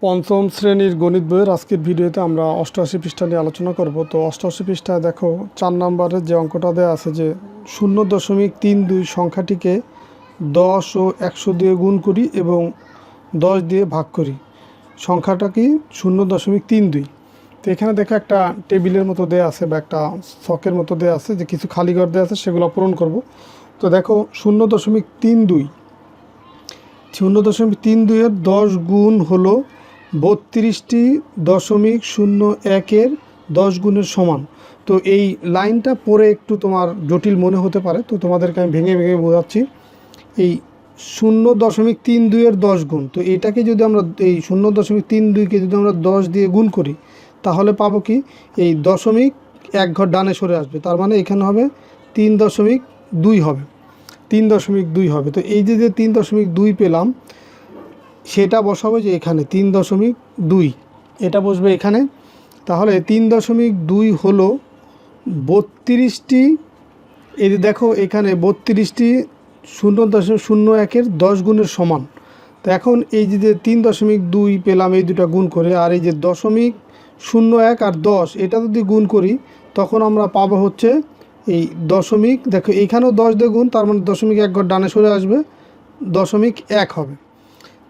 পঞ্চম শ্রেণীর গণিত বইয়ের আজকের ভিডিওতে আমরা 88 পৃষ্ঠা নিয়ে আলোচনা করব। তো 88 পৃষ্ঠায় দেখো 4 নম্বরের যে অঙ্কটা দেওয়া আছে যে 0.32 সংখ্যাটিকে 10 ও 100 দিয়ে গুণ করি এবং 10 দিয়ে ভাগ করি। সংখ্যাটা কি 0.32। তো এখানে দেখো একটা টেবিলের মতো দেওয়া আছে বা একটা ছকের মতো দেওয়া আছে যে কিছু খালি ঘর দেওয়া আছে, সেগুলো পূরণ করব। তো দেখো 0.32 এর 10 গুণ হলো 32.01 10 গুণের সমান। তো এই লাইনটা পরে একটু তোমার জটিল মনে হতে পারে, তো তোমাদেরকে আমি ভেঙে ভেঙে বোঝাচ্ছি। এই 0.32 এর 10 গুণ, তো এটাকে যদি আমরা এই 0.32কে যদি আমরা 10 দিয়ে গুণ করি তাহলে পাবো কি এই দশমিক এক ঘর ডানে সরে আসবে, তার মানে এখানে হবে 3.2 হবে, 3.2 হবে। তো এই যে 3.2 পেলাম সেটা বসাবো যে এখানে 3.2 এটা বসবে এখানে। তাহলে 3.2 হলো 32টি, এই যে দেখো এখানে 32টি 0.01 10 গুণের সমান। তো এখন এই যে 3.2 পেলাম এই দুটা গুণ করে, আর এই যে 0.01 আর 10 এটা যদি গুণ করি তখন আমরা পাবো হচ্ছে এই দশমিক, দেখো এইখানেও 10 দিয়ে গুণ, তার মানে দশমিক এক ঘর ডানে সরে আসবে, 0.1 হবে।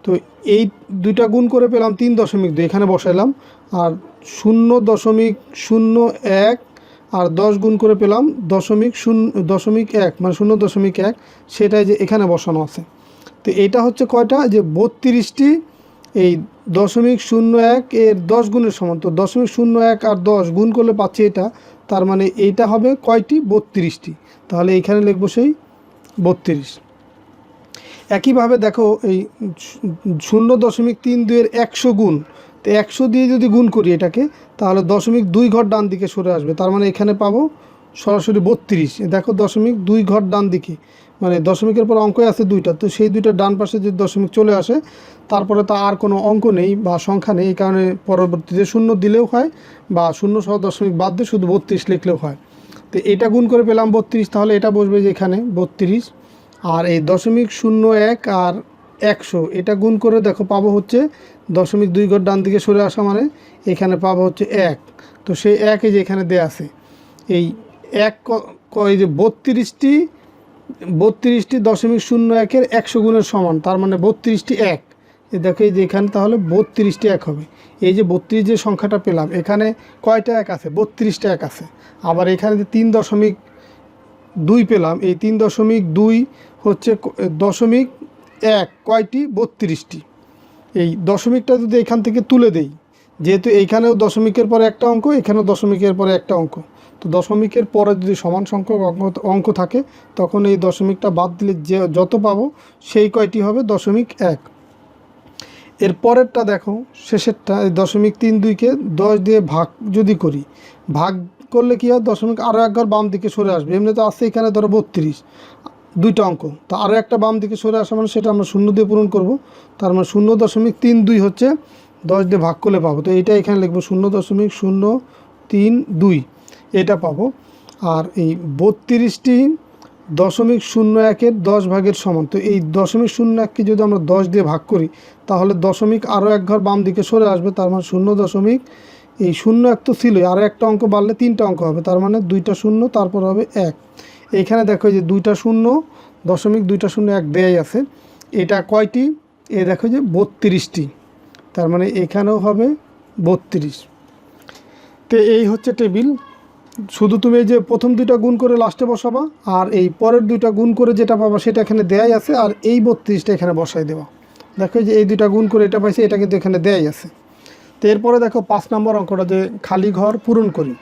তো এই দুইটা গুণ করে পেলাম 3.2, এখানে বসাইলাম। আর 0.01 আর 10 গুণ করে পেলাম 0.1 মানে 0.1, সেটাই যে এখানে বসানো আছে। তো এটা হচ্ছে কয়টা, যে 32টি এই 0.01 এর 10 গুণের সমান। তো 0.01 আর 10 গুণ করলে পাচ্ছি এটা, তার মানে এইটা হবে কয়টি, 32টি। তাহলে এইখানে লিখবো সেই 32। একইভাবে দেখো এই 0.32 এর 100 গুণ, তো 100 দিয়ে যদি গুণ করি এটাকে তাহলে 0.2 ঘর ডান দিকে সরে আসবে, তার মানে এখানে পাবো সরাসরি 32। দেখো 0.2 ঘর ডান দিকে, মানে দশমিকের পর অঙ্ক আছে দুইটা, তো সেই দুইটা ডান পাশে যদি দশমিক চলে আসে তারপরে তো আর কোনো অঙ্ক নেই বা সংখ্যা নেই, এই কারণে পরবর্তীতে শূন্য দিলেও হয় বা শূন্য সহ দশমিক বাদ দিয়ে শুধু 32 লিখলেও হয়। তো এটা গুণ করে পেলাম 32, তাহলে এটা বসবে যে এখানে 32। আর এই 0.01 আর 100 এটা গুণ করে দেখো পাবো হচ্ছে 0.2 ঘর ডান দিকে সরে আসা, মানে এখানে পাবো হচ্ছে 1। তো সেই 1 যে এখানে দেয়া আছে, এই 1 এই যে 32টি 0.01 এর 100 গুণের সমান, তার মানে 32টি 1। এই দেখো এই যে এখানে তাহলে 32টি 1 হবে। এই যে 32 যে সংখ্যাটা পেলাম এখানে কয়টা 1 আছে, 32টা 1 আছে। আবার এখানে যে 3.2 পেলাম, এই 3.2 হচ্ছে 0.1 কয়টি, 32টি। এই দশমিকটা যদি এখান থেকে তুলে দেই, যেহেতু এইখানেও দশমিকের পরে একটা অঙ্ক, এখানেও দশমিকের পরে একটা অঙ্ক, তো দশমিকের পরে যদি সমান সংখ্যক অঙ্ক থাকে তখন এই দশমিকটা বাদ দিলে যে যত পাবো সেই কয়টি হবে, 0.1। এর পরেরটা দেখো শেষেরটা, এই 0.32কে 10 দিয়ে ভাগ যদি করি, ভাগ করলে কী হয়, দশমিক আরও এক ঘর বাম দিকে সরে আসবে। এমনি তো আসছে এখানে ধরো 32 দুইটা অঙ্ক, তো আরও একটা বাম দিকে সরে আসা মানে সেটা আমরা শূন্য দিয়ে পূরণ করব, তার মানে 0.32 হচ্ছে 10 দিয়ে ভাগ করলে পাবো। তো এইটা এখানে লিখবো 0.032 এটা পাবো। আর এই 32টি 0.01 এর 10 ভাগের সমান, তো এই 0.01কে যদি আমরা 10 দিয়ে ভাগ করি তাহলে দশমিক আরও এক ঘর বাম দিকে সরে আসবে, তার মানে 0. এই 0 তো ছিলই, আরও একটা অঙ্ক বাড়লে 3টা অঙ্ক হবে, তার মানে 2টা শূন্য তারপর হবে 1। এইখানে দেখো যে 2টা শূন্য 0.201 দেয়াই আছে, এটা কয়টি, এ দেখো যে 32টি, তার মানে এখানেও হবে 32। তো এই হচ্ছে টেবিল। শুধু তুমি এই যে প্রথম দুইটা গুণ করে লাস্টে বসাবা, আর এই পরের দুইটা গুণ করে যেটা পাবা সেটা এখানে দেয়াই আছে, আর এই 32টা এখানে বসাই দেওয়া। দেখো যে এই দুইটা গুণ করে এটা পাইছে, এটা কিন্তু এখানে দেয়াই আছে। তো এরপরে দেখো 5 নম্বর অঙ্কটা যে খালি ঘর পূরণ করি।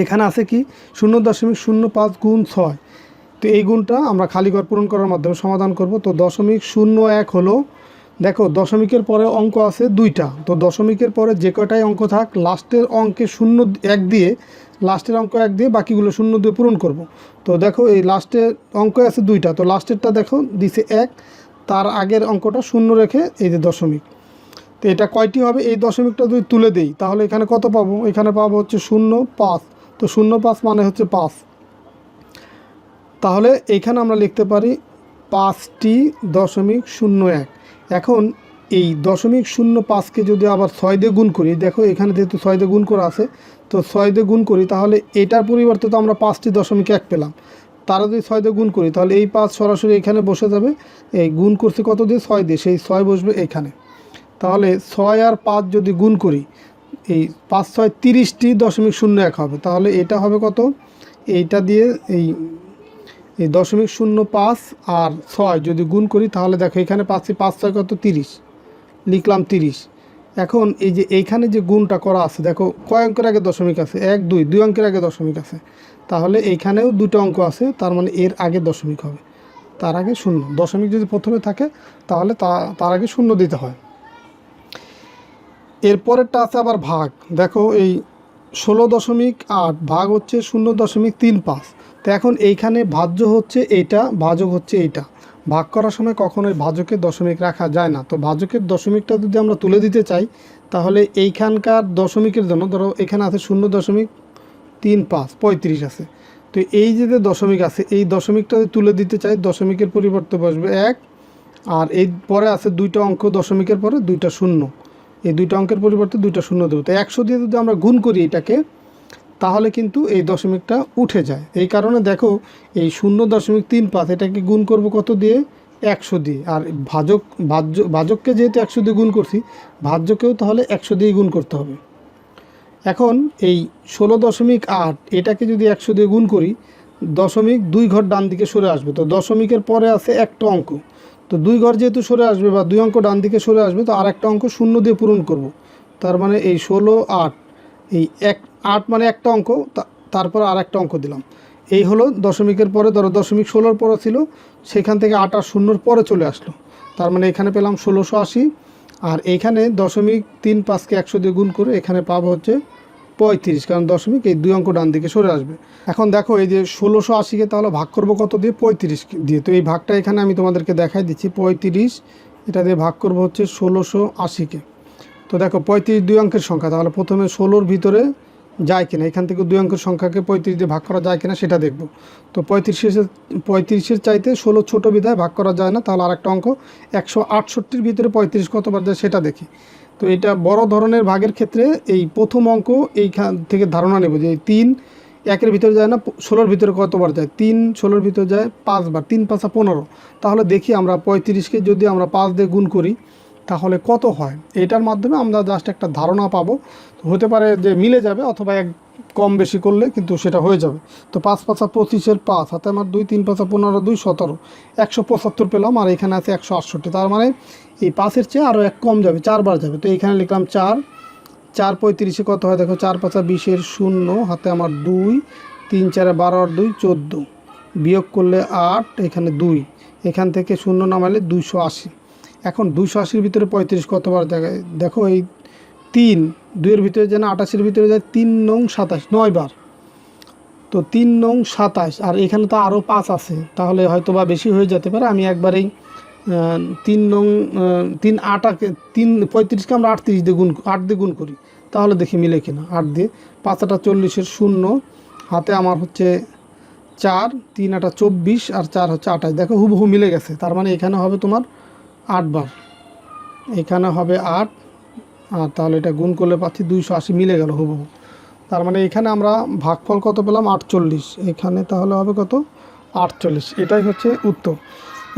এখানে আছে কি 0.05 গুণ 6। তো এই গুণটা আমরা খালি ঘর পূরণ করার মাধ্যমে সমাধান করব। তো 0.01 হলো, দেখো দশমিকের পরে অঙ্ক আছে দুইটা, তো দশমিকের পরে যে কয়টাই অঙ্ক থাক লাস্টের অঙ্কে 1 দিয়ে, লাস্টের অঙ্ক 1 দিয়ে বাকিগুলো 0 দিয়ে পূরণ করব। তো দেখো এই লাস্টের অঙ্ক আছে দুইটা, তো লাস্টেরটা দেখো দিছে 1, তার আগের অঙ্কটা 0 রেখে এই যে দশমিক। তো এটা কয়টি হবে, এই দশমিকটা যদি তুলে দেই তাহলে এখানে কত পাবো, এখানে পাবো হচ্ছে 0.5। তো 0.5 মানে হচ্ছে 5, তাহলে এইখানে আমরা লিখতে পারি 5টি 0.01। এখন এই 0.05কে যদি আবার 6 দিয়ে গুণ করি, দেখো এখানে যেহেতু 6 দিয়ে গুণ করা আছে, তো 6 দিয়ে গুণ করি তাহলে এটার পরিবর্তে তো আমরা 5.1 পেলাম, তারা যদি 6 দিয়ে গুণ করি তাহলে এই 5 সরাসরি এখানে বসে যাবে। এই গুণ করছে কত দিয়ে? 6 দিয়ে, সেই 6 বসবে এখানে। তাহলে 6 আর 5 যদি গুণ করি, এই 5 6 30.01 হবে। তাহলে এটা হবে কত? এইটা দিয়ে এই 0.05 আর 6 যদি গুণ করি তাহলে দেখো এখানে পাচ্ছি 5 6 কত? 30, লিখলাম 30। এখন এই যে এইখানে যে গুণটা করা আছে, দেখো কয় অঙ্কের আগে দশমিক আছে? 1 2, 2 অঙ্কের আগে দশমিক আছে। তাহলে এইখানেও দুটো অঙ্ক আছে, তার মানে এর আগে দশমিক হবে, তার আগে শূন্য। দশমিক যদি প্রথমে থাকে তাহলে তার আগে শূন্য দিতে হয়। এরপরেরটা আছে আবার ভাগ। দেখো এই 16.8 ভাগ হচ্ছে 0.35। তো এখন এইখানে ভাজ্য হচ্ছে এইটা, ভাজক হচ্ছে এইটা। ভাগ করার সময় কখনোই ভাজকের দশমিক রাখা যায় না। তো ভাজকের দশমিকটা যদি আমরা তুলে দিতে চাই তাহলে এইখানকার দশমিকের জন্য ধরো এখানে আছে 0.35, 35 আছে। তো এই যে দশমিক আছে, এই দশমিকটা তুলে দিতে চাই, দশমিকের পরিবর্তে বসবে 1, আর এই পরে আছে দুইটা অঙ্ক, দশমিকের পরে দুইটা শূন্য, এই দুইটা অঙ্কের পরিবর্তে দুইটা শূন্য দেবো। তো 100 দিয়ে যদি আমরা গুণ করি এটাকে, তাহলে কিন্তু এই দশমিকটা উঠে যায়। এই কারণে দেখো এই 0.35 এটাকে গুণ করব কত দিয়ে? 100 দিয়ে। আর ভাজককে যেহেতু 100 দিয়ে গুণ করছি, ভাজ্যকেও তাহলে 100 দিয়ে গুণ করতে হবে। এখন এই 16.8 এটাকে যদি 100 দিয়ে গুণ করি, দশমিক 2 ঘর ডান দিকে সরে আসবে। তো দশমিকের পরে আছে একটা অঙ্ক, তো 2 ঘর যেহেতু সরে আসবে বা 2 অঙ্ক ডান দিকে সরে আসবে, তো আর একটা অঙ্ক শূন্য দিয়ে পূরণ করব। তার মানে এই 16 8, এই 8 মানে একটা অঙ্ক, তারপর আর একটা অঙ্ক দিলাম। এই হলো দশমিকের পরে, ধরো দশমিক 16-র পরে ছিল, সেখান থেকে 8 আর 0-র পরে চলে আসলো। তার মানে এখানে পেলাম 1680। আর এইখানে 0.35কে 100 দিয়ে গুণ করে এখানে পাবো হচ্ছে 35, কারণ দশমিক এই 2 অঙ্ক ডান দিকে সরে আসবে। এখন দেখো এই যে 1680কে তাহলে ভাগ করব কত দিয়ে? 35 দিয়ে। তো এই ভাগটা এখানে আমি তোমাদেরকে দেখাই দিচ্ছি। 35 এটা দিয়ে ভাগ করব হচ্ছে 1680কে। তো দেখো 35 2 অঙ্কের সংখ্যা, তাহলে প্রথমে 16-র ভিতরে যায় কিনা, এখান থেকে 2 অঙ্কের সংখ্যাকে 35 দিয়ে ভাগ করা যায় কিনা সেটা দেখব। তো 35-এর চাইতে 16 ছোট বিধায় ভাগ করা যায় না। তাহলে আরেকটা অঙ্ক 168-র ভিতরে 35 কতবার যায় সেটা দেখি। তো এটা বড় ধরনের ভাগের ক্ষেত্রে এই প্রথম অঙ্ক এইখান থেকে ধারণা নেব যে 3 1-এর ভিতরে যায় না, 16-র ভিতরে কতবার যায়? 3 16-র ভিতরে যায় 5 বার, 3 5 15। তাহলে দেখি আমরা 35কে যদি আমরা 5 দিয়ে গুণ করি তাহলে কত হয়। এটার মাধ্যমে আমরা জাস্ট একটা ধারণা পাবো। হতে পারে যে মিলে যাবে, অথবা এক কম বেশি করলে কিন্তু সেটা হয়ে যাবে। তো 5 5 25-এর 5 হাতে আমার 2, 3 5 15, 2 17, 175 পেলাম। আর এখানে আছে 168, তার মানে এই 5-এর চেয়ে আরও 1 কম যাবে, 4 বার যাবে। তো এইখানে লিখলাম 4। 4 35-এ কত হয় দেখো? 4 5 20-এর 0, হাতে আমার 2, 3 4 12 আর 2 14, বিয়োগ করলে 8, এখানে 2, এখান থেকে 0 নামালে 280। এখন 280-র ভিতরে 35 কতবার জায়গায়? দেখো এই 3 2-এর ভিতরে যায় না, 88-এর ভিতরে যায় 3 9 27, 9 বার। তো 3 9 27, আর এখানে তো আরও 5 আছে, তাহলে হয়তো বা বেশি হয়ে যেতে পারে। আমি একবারেই 3 9 3 8-কে 35কে আমরা 38 দিয়ে গুণ 8 দিয়ে গুণ করি, তাহলে দেখি মিলে কিনা। 8 দিয়ে 5 8 40-এর 0, হাতে আমার হচ্ছে 4, 3 8 24 আর 4 হচ্ছে 28। দেখো হুবহু মিলে গেছে। তার মানে এখানে হবে তোমার 8 বার, এখানে হবে 8, আর তাহলে এটা গুণ করলে পাচ্ছি 280, মিলে গেল হুবহু। তার মানে এখানে আমরা ভাগফল কত পেলাম? 48। এখানে তাহলে হবে কত? 48। এটাই হচ্ছে উত্তর।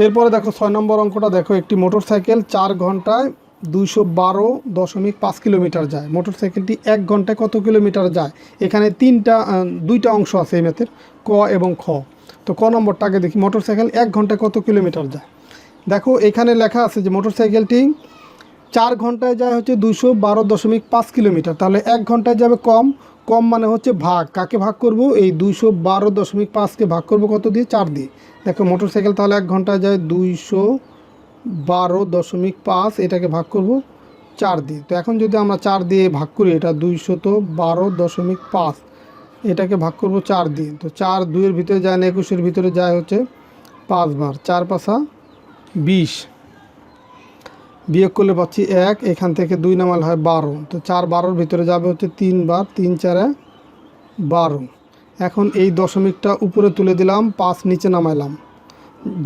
এরপরে দেখো 6 নম্বর অঙ্কটা দেখো। একটি মোটরসাইকেল 4 ঘন্টায় 212.5 কিলোমিটার যায়। মোটরসাইকেলটি 1 ঘন্টায় কত কিলোমিটার যায়? এখানে দুইটা অংশ আছে এই ম্যাথের, ক এবং খ। তো ক নম্বরটা আগে দেখি। মোটরসাইকেল 1 ঘন্টায় কত কিলোমিটার যায়? দেখো এখানে লেখা আছে যে মোটরসাইকেলটি 4 ঘন্টায় যায় হচ্ছে 212.5 কিলোমিটার। তাহলে 1 ঘন্টায় যাবে কম, কম মানে হচ্ছে ভাগ। কাকে ভাগ করব? এই 212.5-কে ভাগ করব কত দিয়ে? 4 দিয়ে। দেখো মোটরসাইকেল তাহলে 1 ঘন্টায় যায় 212.5, এটাকে ভাগ করব 4 দিয়ে। তো এখন যদি আমরা 4 দিয়ে ভাগ করি, এটা 212.5, এটাকে ভাগ করব 4 দিয়ে। তো 4 2-এর ভিতরে যায় না, 21-এর ভিতরে যায় হচ্ছে 5 বার, 4 5 20, বিয়োগ করলে পাচ্ছি 1, এখান থেকে 2 নামাল হয় 12। তো 4 12-র ভিতরে যাবে হচ্ছে 3 বার, 3 4 12। এখন এই দশমিকটা উপরে তুলে দিলাম, 5 নিচে নামাইলাম,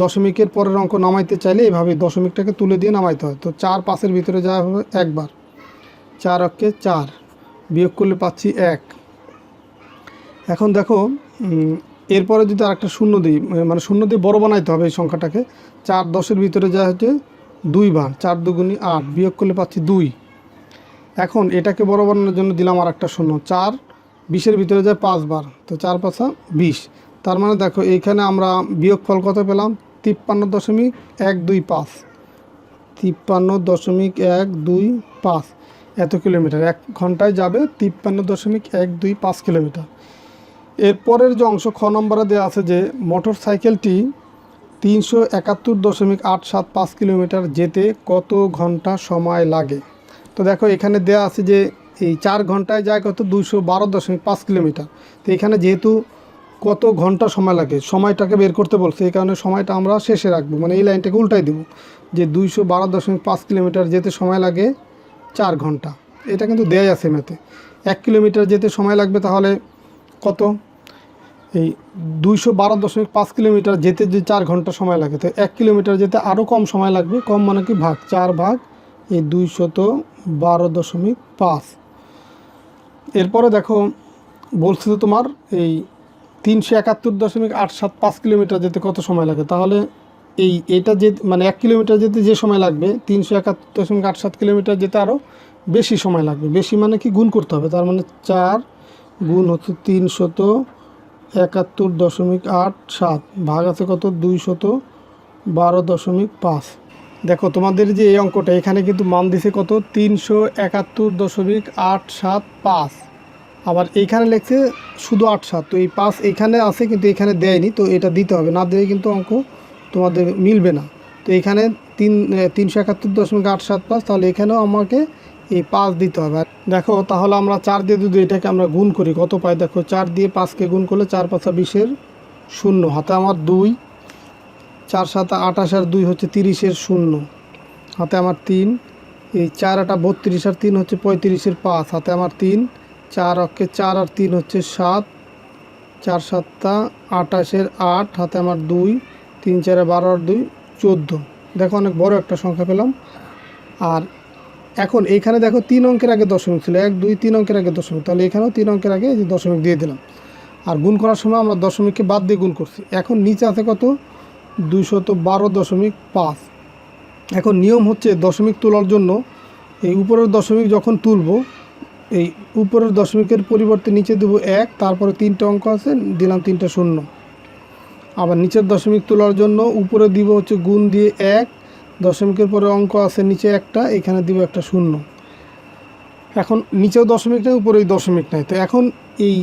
দশমিকের পরের অঙ্ক নামাইতে চাইলে এভাবে দশমিকটাকে তুলে দিয়ে নামাইতে হয়। তো 4 5-এর ভিতরে যাওয়া হবে একবার, 4 অক্ষে 4, বিয়োগ করলে পাচ্ছি 1। এখন দেখো এরপরে যদি আরেকটা শূন্য দিই, মানে শূন্য দিয়ে বড় বানাইতে হবে এই সংখ্যাটাকে। 4 10-এর ভিতরে যা হচ্ছে 2 বার, 4 2 8, বিয়োগ করলে পাচ্ছি 2। এখন এটাকে বড় বানানোর জন্য দিলাম আর একটা শূন্য। 4 20-এর ভিতরে যায় 5 বার, তো 4 5 20। তার মানে দেখো এইখানে আমরা বিয়োগফল কত পেলাম, 53.125, 53.125 এত কিলোমিটার। 1 ঘন্টায় যাবে 53.125 কিলোমিটার। এরপরের যে অংশ খ নম্বরে দেওয়া আছে যে মোটর সাইকেলটি 371.875 কিলোমিটার যেতে কত ঘন্টা সময় লাগে। তো দেখো এখানে দেওয়া আছে যে এই 4 ঘন্টায় যায় কত, 212.5 কিলোমিটার। তো এখানে যেহেতু কত ঘন্টা সময় লাগে, সময়টাকে বের করতে বলছে, এই কারণে সময়টা আমরা শেষে রাখবো, মানে এই লাইনটাকে উল্টাই দেবো যে 212.5 কিলোমিটার যেতে সময় লাগে 4 ঘন্টা। এটা কিন্তু দেয়াই আছে ম্যাথে। 1 কিলোমিটার যেতে সময় লাগবে তাহলে কত, এই 212.5 কিলোমিটার যেতে যে 4 ঘন্টা সময় লাগে, তো 1 কিলোমিটার যেতে আরও কম সময় লাগবে। কম মানে কি, ভাগ, 4 ভাগ এই 212.5। এরপরে দেখো বলছে তো তোমার এই 371.875 কিলোমিটার যেতে কত সময় লাগে। তাহলে এটা যে মানে 1 কিলোমিটার যেতে যে সময় লাগবে 371.87 কিলোমিটার যেতে আরও বেশি সময় লাগবে। বেশি মানে কি, গুণ করতে হবে। তার মানে 4 গুণ হচ্ছে 371.87, ভাগ আছে কত, 212.5। দেখো তোমাদের যে এই অঙ্কটা এখানে কিন্তু মান দিছে কত, 371.875, আবার এইখানে লিখছে শুধু 87। তো এই 5 এইখানে আছে কিন্তু এখানে দেয়নি, তো এটা দিতে হবে, না দিলে কিন্তু অঙ্ক তোমাদের মিলবে না। তো এখানে 371.875, তাহলে এখানেও আমাকে এই 5 দিতে হবে। দেখো তাহলে আমরা 4 দিয়ে যদি এটাকে আমরা গুণ করি কত পাই, দেখো 4 দিয়ে 5কে গুণ করলে 4 5 20-এর 0, হাতে আমার 2, 4 7 28 আর 2 হচ্ছে 30-এর 0, হাতে আমার 3, এই 4 8 32 আর 3 হচ্ছে 35-এর 5, হাতে আমার 3, 4 অক্ষে 4 আর 3 হচ্ছে 7, 4 7 28-এর 8, হাতে আমার 2, 3 4 12 আর 2 14। দেখো অনেক বড় একটা সংখ্যা পেলাম। আর এখন এইখানে দেখো 3 অঙ্কের আগে দশমিক ছিল, 1 2 3 অঙ্কের আগে দশমিক, তাহলে এখানেও 3 অঙ্কের আগে যে দশমিক দিয়ে দিলাম। আর গুণ করার সময় আমরা দশমিককে বাদ দিয়ে গুণ করছি। এখন নিচে আছে কত, 212.5। এখন নিয়ম হচ্ছে দশমিক তোলার জন্য এই উপরের দশমিক যখন তুলব, এই উপরের দশমিকের পরিবর্তে নিচে দেবো 1, তারপরে 3টে অঙ্ক আছে দিলাম 3টে শূন্য। আবার নিচের দশমিক তোলার জন্য উপরে দিব হচ্ছে গুণ দিয়ে 1, দশমিকের পরে অঙ্ক আছে নিচে একটা, এখানে দিব একটা শূন্য। এখন নিচেও দশমিক নেই, উপরেই দশমিক নেই। তো এখন এই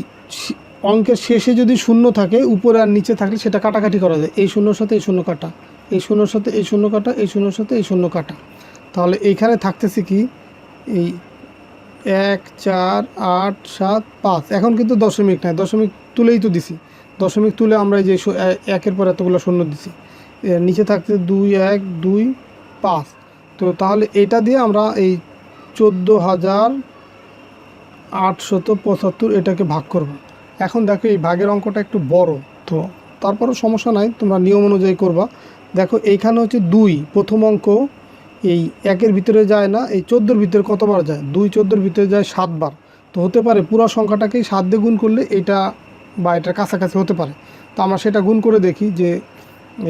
অঙ্কের শেষে যদি শূন্য থাকে উপরে আর নিচে থাকলে সেটা কাটাকাটি করা যায়। এই শূন্যর সাথে এই শূন্য কাটা, এই শূন্যর সাথে এই শূন্য কাটা, এই শূন্যর সাথে এই শূন্য কাটা। তাহলে এইখানে থাকতেছে কি, এই 1 4 8 7 5। এখন কিন্তু দশমিক নাই, দশমিক তুলেই তো দিছি। দশমিক তুলে আমরা এই যে 1-এর পর এতগুলো শূন্য দিছি, নিচে থাকতে 2 1 2 5। তো তাহলে এটা দিয়ে আমরা এই 14,875 এটাকে ভাগ করব। এখন দেখো এই ভাগের অঙ্কটা একটু বড়, তো তারপরও সমস্যা নাই, তোমরা নিয়ম অনুযায়ী করবা। দেখো এইখানে হচ্ছে 2, প্রথম অঙ্ক এই 1-এর ভিতরে যায় না, এই 14-এর ভিতরে কতবার যায়, 2 14-এর ভিতরে যায় 7 বার। তো হতে পারে পুরো সংখ্যাটাকেই 7 দিয়ে গুণ করলে এটা বা এটার কাছাকাছি হতে পারে। তো আমরা সেটা গুণ করে দেখি যে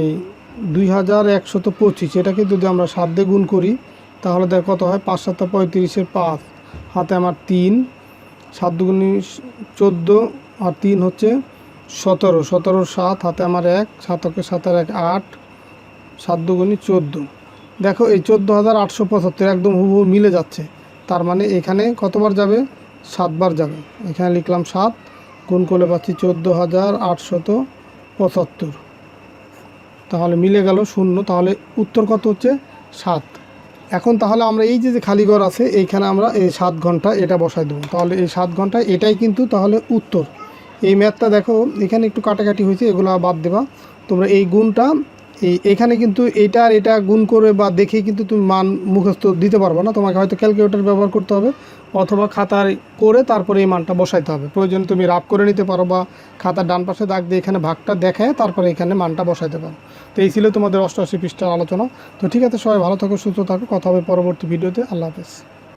এই 2125, এটাকে যদি আমরা 7 দিয়ে গুণ করি তাহলে দেখ কত হয়, 5 7 35-এর 5, হাতে আমার 3, 7 2 14 আর 3 হচ্ছে 17, 17-র 7, হাতে আমার 1, 7 7 আর 1 8, 7 2 14। দেখো এই 14,875 একদম হুবহু মিলে যাচ্ছে। তার মানে এখানে কতবার যাবে, 7 বার যাবে। এখানে লিখলাম 7, গুণ করলে পাচ্ছি 14,875। তাহলে মিলে গেল 0, তাহলে উত্তর কত হচ্ছে 7। এখন তাহলে আমরা এই যে খালি ঘর আছে এইখানে আমরা এই 7 ঘন্টা এটা বসাই দেবো। তাহলে এই 7 ঘন্টা এটাই কিন্তু তাহলে উত্তর। এই ম্যাথটা দেখো এখানে একটু কাটাকাটি হয়েছে, এগুলো বাদ দেবা তোমরা। এই গুণটা এখানে কিন্তু এটা আর এটা গুণ করে বা দেখেই কিন্তু তুমি মান মুখস্থ দিতে পারবে না, তোমাকে হয়তো ক্যালকুলেটর ব্যবহার করতে হবে অথবা খাতায় করে তারপরে এই মানটা বসাইতে হবে। প্রয়োজন তুমি রাফ করে নিতে পারো বা খাতার ডান পাশে দাগ দিয়ে এখানে ভাগটা দেখায় তারপরে এখানে মানটা বসাইতে পারো। তো এই ছিল তোমাদের 88 পৃষ্ঠার আলোচনা। তো ঠিক আছে, সবাই ভালো থাকো, সুস্থ থাকো, কথা হবে পরবর্তী ভিডিওতে। আল্লাহ হাফেজ।